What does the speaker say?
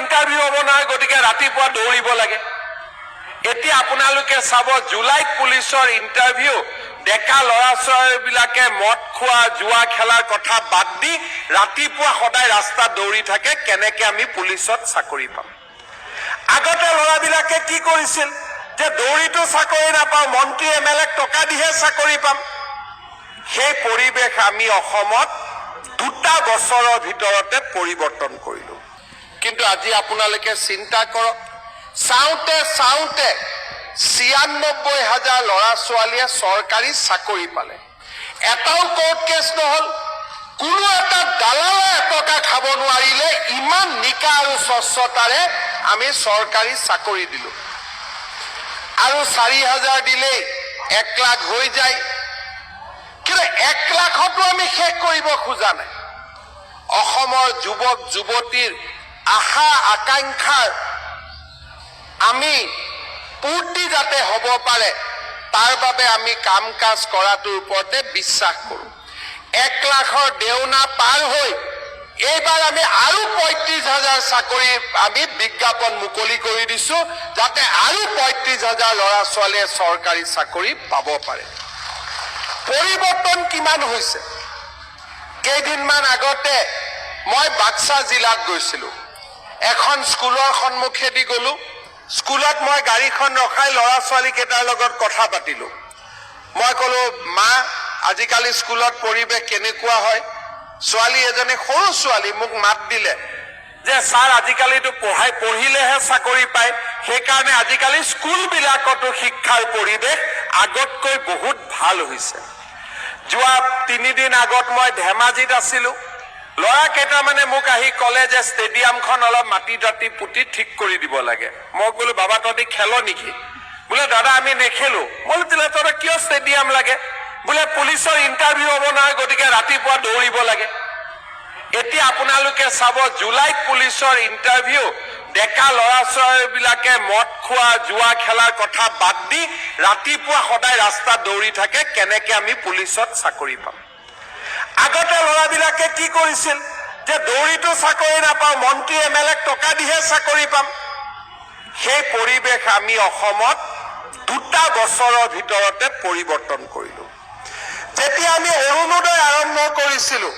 Interview হ'ব নহয়, গতিকে ৰাতিপুৱা দৌৰিব লাগে। এতিয়া আপোনালোকে চাব, জুলাইত পুলিচৰ ইণ্টাৰভিউ, ডেকা ল'ৰা ছোৱালীবিলাকে মদ খোৱা, জুৱা খেলাৰ কথা বাদ দি ৰাতিপুৱা সদায় ৰাস্তাত দৌৰি থাকে, কেনেকে আমি পুলিচত চাকৰি পাম। আগতে ল'ৰাবিলাকে কি কৰিছিল, যে দৌৰিটো চাকৰি নাপাওঁ, মন্ত্ৰী MLA টকা দিহে চাকৰি পাম। সেই পৰিৱেশ আমি অসমত 2টা বছৰৰ ভিতৰতে পৰিৱৰ্তন কৰিলো। কিন্তু আজি আপোনালোকে চিন্তা কৰক, চাওঁতে চাওঁতে 96,000 ল'ৰা ছোৱালীয়ে চৰকাৰী চাকৰি পালে। এটাও কোৰ্ট কেছ নহল, কোনো এটা দালালে এটকা খাব নোৱাৰিলে। ইমান নিকা আৰু স্বচ্ছতাৰে আমি চৰকাৰী চাকৰি দিলো। আৰু 4,000 দিলেই 1 লাখ হৈ যায়। কিন্তু 1 লাখতো আমি শেষ কৰিব খোজা নাই। অসমৰ যুৱক যুৱতীৰ আশা আকাংক্ষাৰ আমি পূৰ্তি যাতে হ'ব পাৰে, তাৰ বাবে আমি কাম কাজ কৰাটোৰ ওপৰতে বিশ্বাস কৰোঁ। 1 লাখৰ দেওনা পাৰ হৈ এইবাৰ আমি আৰু 35,000 চাকৰি আমি বিজ্ঞাপন মুকলি কৰি দিছো, যাতে আৰু 35,000 ল'ৰা ছোৱালীয়ে চৰকাৰী চাকৰি পাব পাৰে। পৰিৱৰ্তন কিমান হৈছে? কেইদিনমান আগতে মই বাক্সা জিলাত গৈছিলো। এখন স্কুলৰ সন্মুখেদি গলো। স্কুলত মই গাড়ীখন ৰখাই ল'ৰা ছোৱালী কেইটাৰ লগত কথা পাতিলো। মই ক'লো, মা, আজিকালি স্কুলত পৰিৱেশ কেনেকুৱা হয়? ছোৱালী এজনী, সৰু ছোৱালী, মোক মাত দিলে যে ছাৰ, আজিকালিতো পঢ়িলেহে চাকৰি পায়, সেইকাৰণে আজিকালি স্কুলবিলাকতো শিক্ষাৰ পৰিৱেশ আগতকৈ বহুত ভাল হৈছে। যোৱা 3 দিন আগত মই ধেমাজিত আছিলো। ল'ৰা কেইটামানে মোক আহি ক'লে যে ষ্টেডিয়ামখন অলপ মাটি দাঁতি পুতি ঠিক কৰি দিব লাগে। মই ক'লো, বাবা তহঁতি খেল নেকি? বোলে দাদা আমি নেখেলো। মই বোলে তহঁতৰ কিয় ষ্টেডিয়াম লাগে? বোলে পুলিচৰ ইণ্টাৰভিউ হ'ব নহয়, গতিকে ৰাতিপুৱা দৌৰিব লাগে। এতিয়া আপোনালোকে চাব, জুলাইত পুলিচৰ ইণ্টাৰভিউ, ডেকা ল'ৰা ছোৱালীবিলাকে মদ খোৱা, জুৱা খেলাৰ কথা বাদ দি ৰাতিপুৱা সদায় ৰাস্তাত দৌৰি থাকে, কেনেকে আমি পুলিচত চাকৰি পাম। আগতে ল'ৰাবিলাকে কি কৰিছিল, যে দৌৰিটো চাকৰি নাপাওঁ, মন্ত্ৰী MLA টকা দিহে চাকৰি পাম। সেই পৰিৱেশ আমি অসমত 2টা বছৰৰ ভিতৰতে পৰিৱৰ্তন কৰিলো। যেতিয়া আমি অৰুণোদয় আৰম্ভ কৰিছিলো,